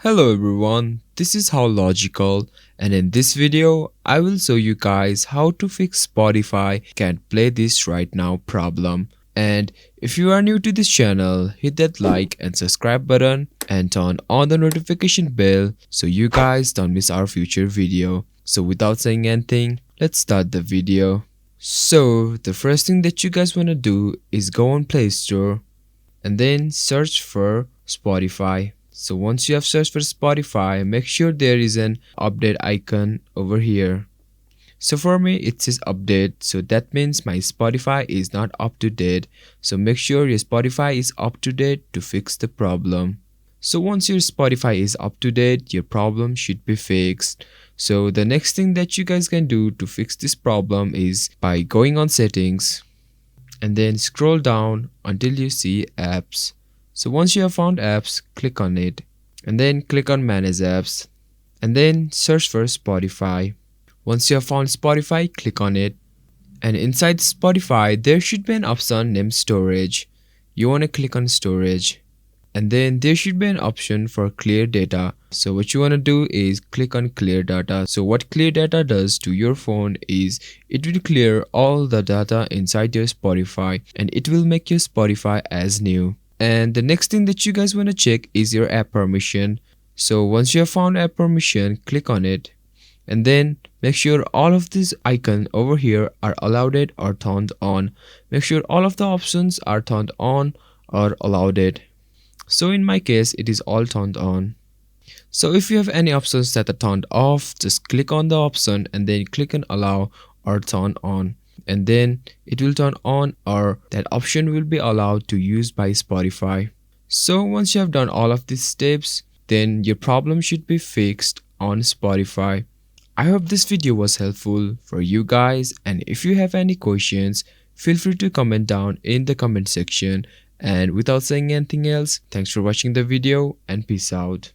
Hello everyone, this is How Logical, and in this video I will show you guys how to fix Spotify can't play this right now problem. And if you are new to this channel, hit that like and subscribe button and turn on the notification bell so you guys don't miss our future video. So without saying anything, let's start the video. So the first thing that you guys want to do is go on Play Store and then search for Spotify. So once you have searched for Spotify, make sure there is an update icon over here. So for me it says update, so that means my Spotify is not up to date. So make sure your Spotify is up to date to fix the problem. So once your Spotify is up to date, your problem should be fixed. So the next thing that you guys can do to fix this problem is by going on settings and then scroll down until you see apps. So once you have found apps, click on it and then click on manage apps and then search for Spotify. Once you have found Spotify, click on it and inside Spotify there should be an option named storage. You want to click on storage and then there should be an option for clear data. So what you want to do is click on clear data. So what clear data does to your phone is it will clear all the data inside your Spotify and it will make your Spotify as new. And the next thing that you guys want to check is your app permission. So once you have found app permission, click on it and then make sure all of these icons over here are allowed or turned on. Make sure all of the options are turned on or allowed. So in my case it is all turned on. So if you have any options that are turned off, just click on the option and then click on allow or turn on and then it will turn on or that option will be allowed to use by Spotify. So once you have done all of these steps, then your problem should be fixed on Spotify. I hope this video was helpful for you guys, and if you have any questions, feel free to comment down in the comment section. And without saying anything else, thanks for watching the video and peace out.